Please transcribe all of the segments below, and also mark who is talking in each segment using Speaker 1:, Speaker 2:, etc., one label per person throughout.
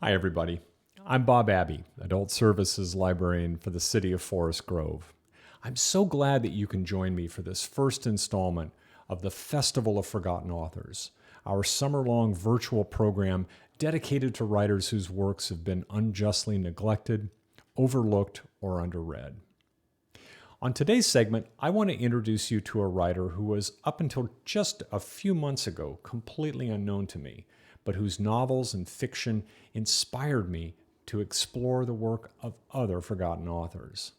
Speaker 1: Hi, everybody. I'm Bob Abbey, Adult Services Librarian for the City of Forest Grove. I'm so glad that you can join me for this first installment of the Festival of Forgotten Authors, our summer-long virtual program dedicated to writers whose works have been unjustly neglected, overlooked, or underread. On today's segment, I want to introduce you to a writer who was, up until just a few months ago, completely unknown to me, but whose novels and fiction inspired me to explore the work of other forgotten authors.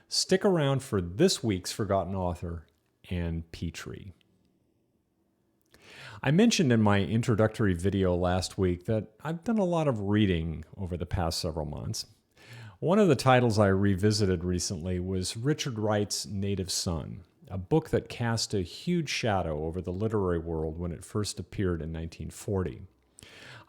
Speaker 1: Stick around for this week's forgotten author, Ann Petry. I mentioned in my introductory video last week that I've done a lot of reading over the past several months. One of the titles I revisited recently was Richard Wright's Native Son, a book that cast a huge shadow over the literary world when it first appeared in 1940.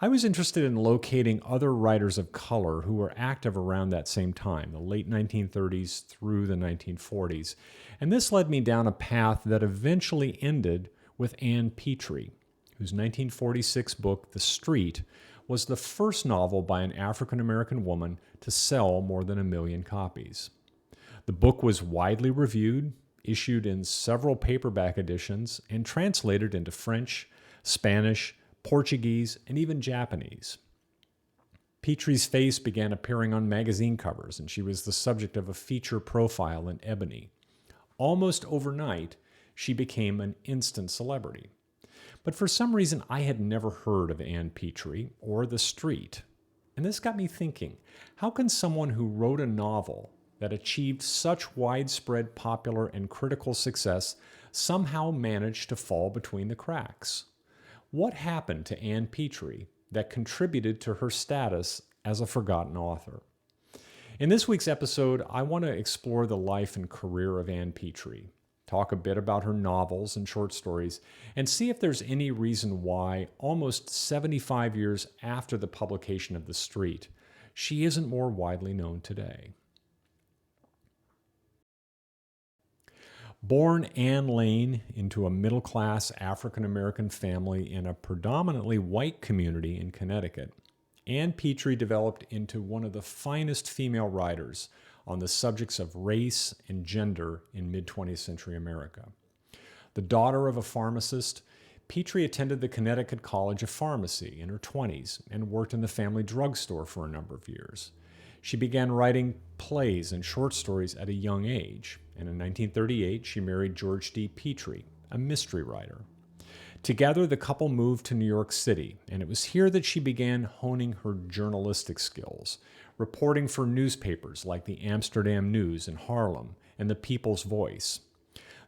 Speaker 1: I was interested in locating other writers of color who were active around that same time, the late 1930s through the 1940s, and this led me down a path that eventually ended with Ann Petry, whose 1946 book, The Street, was the first novel by an African-American woman to sell more than 1 million copies. The book was widely reviewed, issued in several paperback editions, and translated into French, Spanish, Portuguese, and even Japanese. Petry's face began appearing on magazine covers, and she was the subject of a feature profile in Ebony. Almost overnight, she became an instant celebrity. But for some reason, I had never heard of Ann Petry or The Street. And this got me thinking, how can someone who wrote a novel that achieved such widespread popular and critical success somehow manage to fall between the cracks? What happened to Ann Petry that contributed to her status as a forgotten author? In this week's episode, I want to explore the life and career of Ann Petry, talk a bit about her novels and short stories, and see if there's any reason why, almost 75 years after the publication of The Street, she isn't more widely known today. Born Ann Lane into a middle-class African-American family in a predominantly white community in Connecticut, Ann Petry developed into one of the finest female writers on the subjects of race and gender in mid-20th century America. The daughter of a pharmacist, Petry attended the Connecticut College of Pharmacy in her 20s and worked in the family drugstore for a number of years. She began writing plays and short stories at a young age, and in 1938 she married George D. Petry, a mystery writer. Together, the couple moved to New York City, and it was here that she began honing her journalistic skills, reporting for newspapers like the Amsterdam News in Harlem and the People's Voice.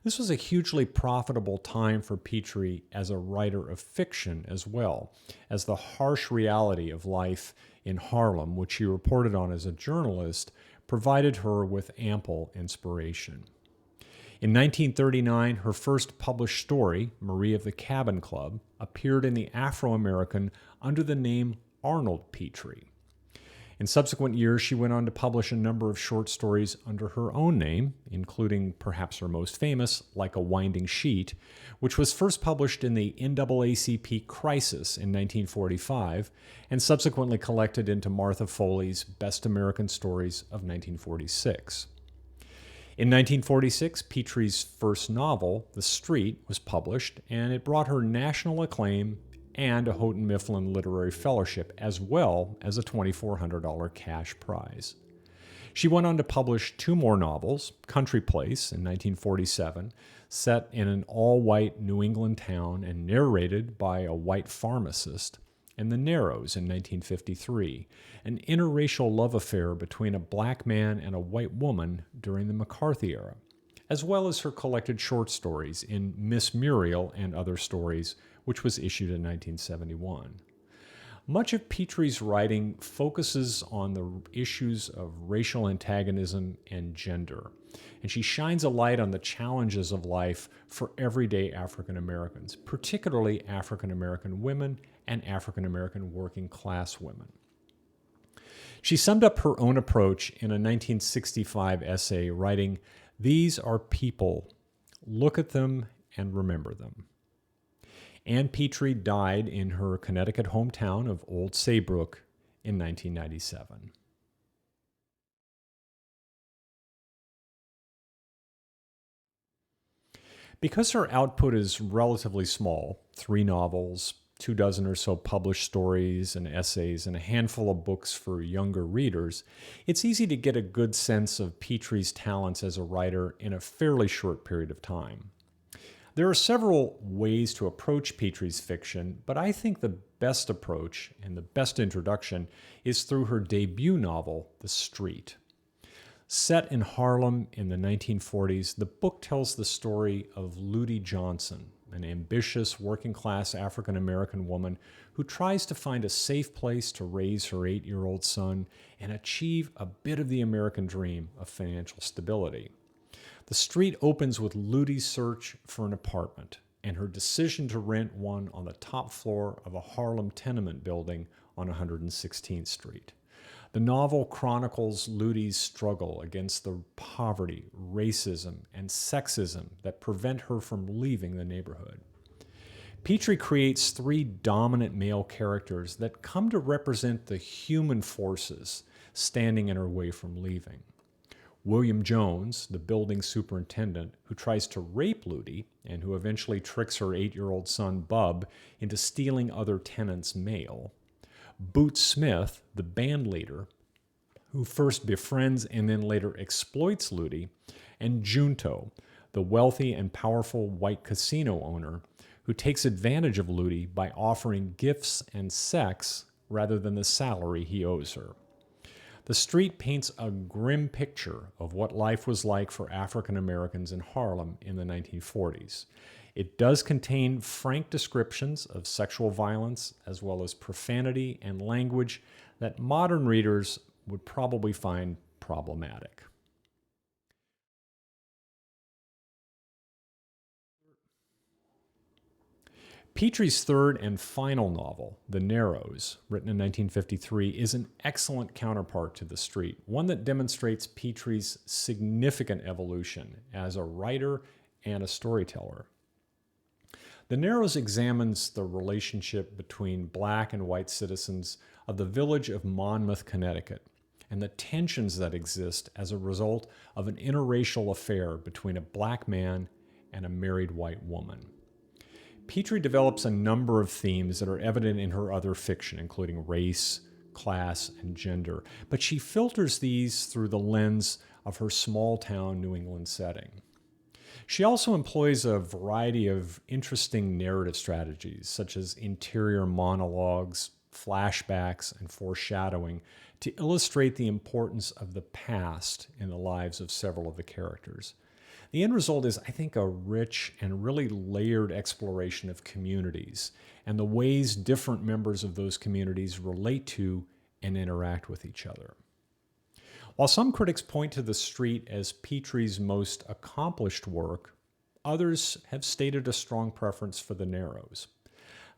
Speaker 1: This was a hugely profitable time for Petry as a writer of fiction as well, as the harsh reality of life in Harlem, which she reported on as a journalist, provided her with ample inspiration. In 1939, her first published story, Marie of the Cabin Club, appeared in the Afro-American under the name Arnold Petry. In subsequent years, she went on to publish a number of short stories under her own name, including perhaps her most famous, Like a Winding Sheet, which was first published in the NAACP Crisis in 1945 and subsequently collected into Martha Foley's Best American Stories of 1946. In 1946, Petry's first novel, The Street, was published, and it brought her national acclaim and a Houghton Mifflin Literary Fellowship, as well as a $2,400 cash prize. She went on to publish 2 more novels, Country Place in 1947, set in an all-white New England town and narrated by a white pharmacist, and The Narrows in 1953, an interracial love affair between a black man and a white woman during the McCarthy era, as well as her collected short stories in Miss Muriel and Other Stories, which was issued in 1971. Much of Petry's writing focuses on the issues of racial antagonism and gender, and she shines a light on the challenges of life for everyday African Americans, particularly African American women and African American working class women. She summed up her own approach in a 1965 essay writing, "These are people. Look at them and remember them." Ann Petry died in her Connecticut hometown of Old Saybrook in 1997. Because her output is relatively small, 3 novels, 24 or so published stories and essays, and a handful of books for younger readers, it's easy to get a good sense of Petry's talents as a writer in a fairly short period of time. There are several ways to approach Petry's fiction, but I think the best approach and the best introduction is through her debut novel, The Street. Set in Harlem in the 1940s, the book tells the story of Ludi Johnson, an ambitious working-class African-American woman who tries to find a safe place to raise her 8-year-old son and achieve a bit of the American dream of financial stability. The Street opens with Ludi's search for an apartment and her decision to rent one on the top floor of a Harlem tenement building on 116th Street. The novel chronicles Ludi's struggle against the poverty, racism, and sexism that prevent her from leaving the neighborhood. Petry creates 3 dominant male characters that come to represent the human forces standing in her way from leaving. William Jones, the building superintendent, who tries to rape Ludi and who eventually tricks her 8-year-old son, Bub, into stealing other tenants' mail. Boots Smith, the band leader, who first befriends and then later exploits Ludi, and Junto, the wealthy and powerful white casino owner, who takes advantage of Ludi by offering gifts and sex rather than the salary he owes her. The Street paints a grim picture of what life was like for African Americans in Harlem in the 1940s. It does contain frank descriptions of sexual violence as well as profanity and language that modern readers would probably find problematic. Petry's third and final novel, The Narrows, written in 1953, is an excellent counterpart to The Street, one that demonstrates Petry's significant evolution as a writer and a storyteller. The Narrows examines the relationship between black and white citizens of the village of Monmouth, Connecticut, and the tensions that exist as a result of an interracial affair between a black man and a married white woman. Petry develops a number of themes that are evident in her other fiction, including race, class, and gender, but she filters these through the lens of her small-town New England setting. She also employs a variety of interesting narrative strategies, such as interior monologues, flashbacks, and foreshadowing, to illustrate the importance of the past in the lives of several of the characters. The end result is, I think, a rich and really layered exploration of communities and the ways different members of those communities relate to and interact with each other. While some critics point to The Street as Petry's most accomplished work, others have stated a strong preference for The Narrows.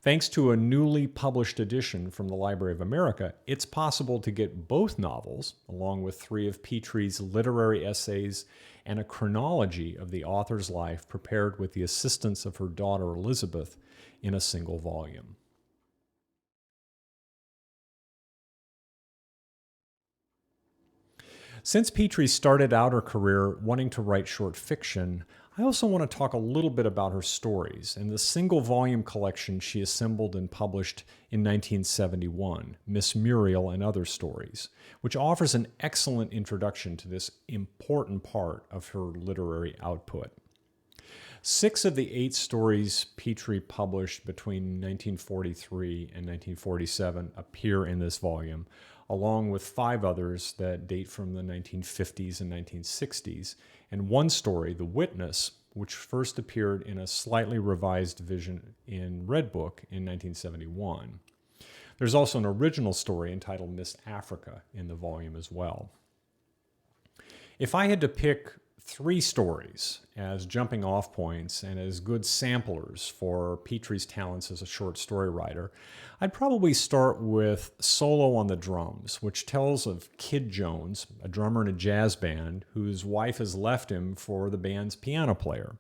Speaker 1: Thanks to a newly published edition from the Library of America, it's possible to get both novels, along with 3 of Petry's literary essays and a chronology of the author's life prepared with the assistance of her daughter Elizabeth in a single volume. Since Petry started out her career wanting to write short fiction, I also want to talk a little bit about her stories and the single-volume collection she assembled and published in 1971, Miss Muriel and Other Stories, which offers an excellent introduction to this important part of her literary output. 6 of the 8 stories Petry published between 1943 and 1947 appear in this volume, along with 5 others that date from the 1950s and 1960s, and 1 story, The Witness, which first appeared in a slightly revised version in Red Book in 1971. There's also an original story entitled Miss Africa in the volume as well. If I had to pick 3 stories as jumping off points and as good samplers for Petry's talents as a short story writer, I'd probably start with Solo on the Drums, which tells of Kid Jones, a drummer in a jazz band whose wife has left him for the band's piano player.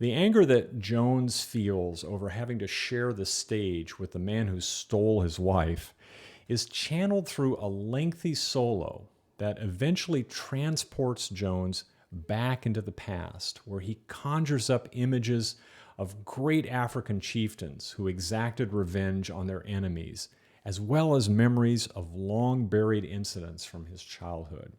Speaker 1: The anger that Jones feels over having to share the stage with the man who stole his wife is channeled through a lengthy solo that eventually transports Jones back into the past, where he conjures up images of great African chieftains who exacted revenge on their enemies, as well as memories of long-buried incidents from his childhood.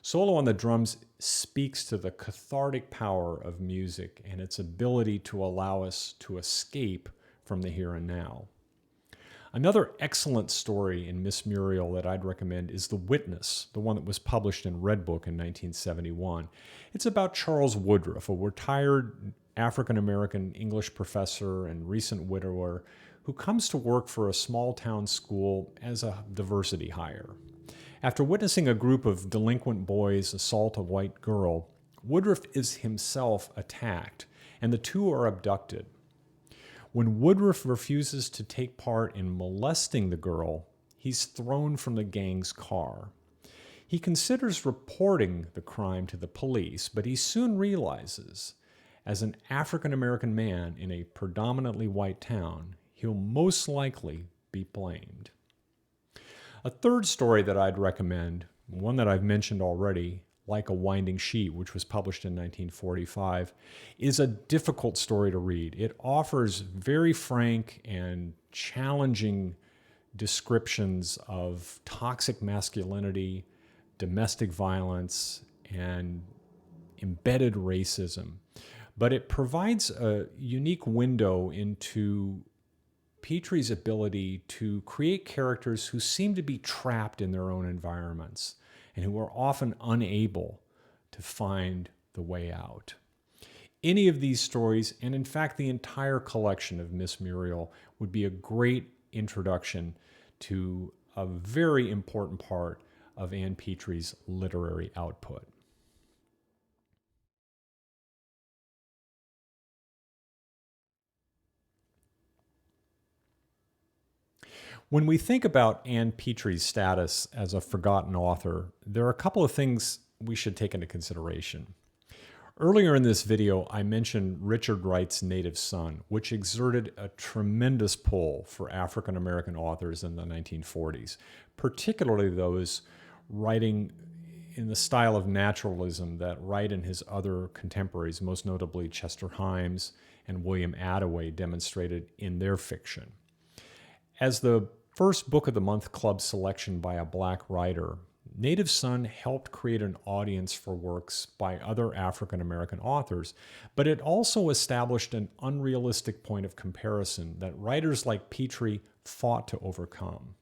Speaker 1: Solo on the drums speaks to the cathartic power of music and its ability to allow us to escape from the here and now. Another excellent story in Miss Muriel that I'd recommend is The Witness, the one that was published in Red Book in 1971. It's about Charles Woodruff, a retired African-American English professor and recent widower who comes to work for a small-town school as a diversity hire. After witnessing a group of delinquent boys assault a white girl, Woodruff is himself attacked, and the two are abducted. When Woodruff refuses to take part in molesting the girl, he's thrown from the gang's car. He considers reporting the crime to the police, but he soon realizes, as an African-American man in a predominantly white town, he'll most likely be blamed. A third story that I'd recommend, one that I've mentioned already, Like a Winding Sheet, which was published in 1945, is a difficult story to read. It offers very frank and challenging descriptions of toxic masculinity, domestic violence, and embedded racism. But it provides a unique window into Petry's ability to create characters who seem to be trapped in their own environments and who are often unable to find the way out. Any of these stories, and in fact the entire collection of Miss Muriel, would be a great introduction to a very important part of Ann Petry's literary output. When we think about Ann Petry's status as a forgotten author, there are a couple of things we should take into consideration. Earlier in this video, I mentioned Richard Wright's Native Son, which exerted a tremendous pull for African-American authors in the 1940s, particularly those writing in the style of naturalism that Wright and his other contemporaries, most notably Chester Himes and William Attaway, demonstrated in their fiction. As the first Book of the Month Club selection by a Black writer, Native Son helped create an audience for works by other African-American authors, but it also established an unrealistic point of comparison that writers like Petry fought to overcome.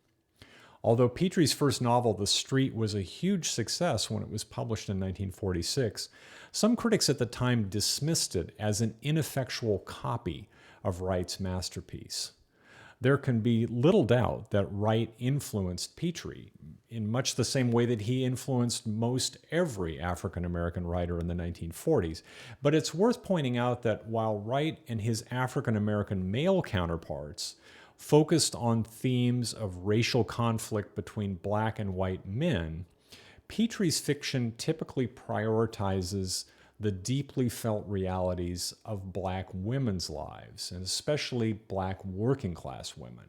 Speaker 1: Although Petry's first novel, The Street, was a huge success when it was published in 1946, some critics at the time dismissed it as an ineffectual copy of Wright's masterpiece. There can be little doubt that Wright influenced Petry in much the same way that he influenced most every African-American writer in the 1940s. But it's worth pointing out that while Wright and his African-American male counterparts focused on themes of racial conflict between black and white men, Petry's fiction typically prioritizes the deeply felt realities of black women's lives, and especially black working class women.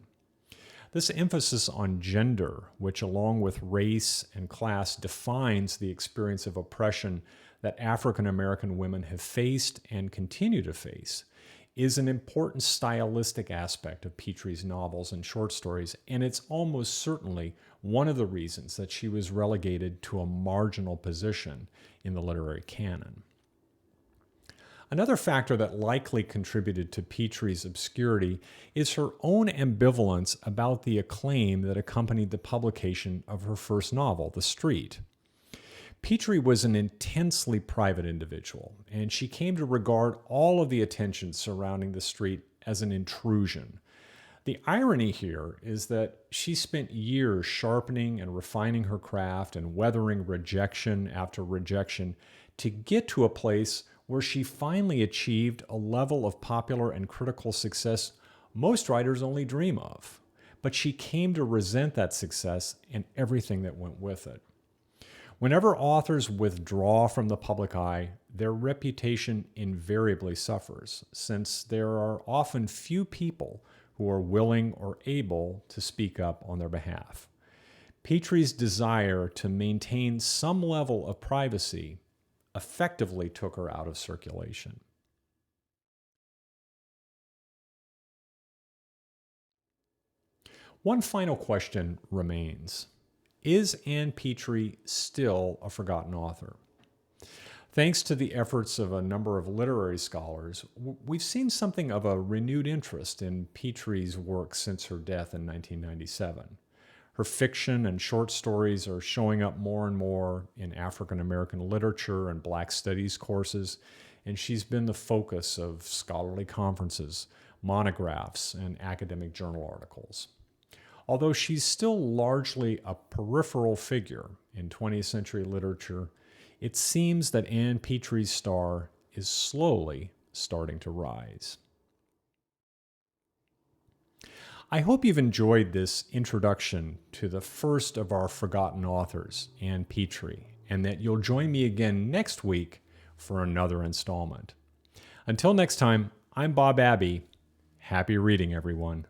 Speaker 1: This emphasis on gender, which along with race and class defines the experience of oppression that African American women have faced and continue to face, is an important stylistic aspect of Petry's novels and short stories, and it's almost certainly one of the reasons that she was relegated to a marginal position in the literary canon. Another factor that likely contributed to Petry's obscurity is her own ambivalence about the acclaim that accompanied the publication of her first novel, The Street. Petry was an intensely private individual, and she came to regard all of the attention surrounding The Street as an intrusion. The irony here is that she spent years sharpening and refining her craft and weathering rejection after rejection to get to a place where she finally achieved a level of popular and critical success most writers only dream of. But she came to resent that success and everything that went with it. Whenever authors withdraw from the public eye, their reputation invariably suffers, since there are often few people who are willing or able to speak up on their behalf. Petry's desire to maintain some level of privacy effectively took her out of circulation. One final question remains. Is Ann Petry still a forgotten author? Thanks to the efforts of a number of literary scholars, we've seen something of a renewed interest in Petry's work since her death in 1997. Her fiction and short stories are showing up more and more in African American literature and Black studies courses, and she's been the focus of scholarly conferences, monographs, and academic journal articles. Although she's still largely a peripheral figure in 20th century literature, it seems that Ann Petry's star is slowly starting to rise. I hope you've enjoyed this introduction to the first of our forgotten authors, Ann Petry, and that you'll join me again next week for another installment. Until next time, I'm Bob Abbey. Happy reading, everyone.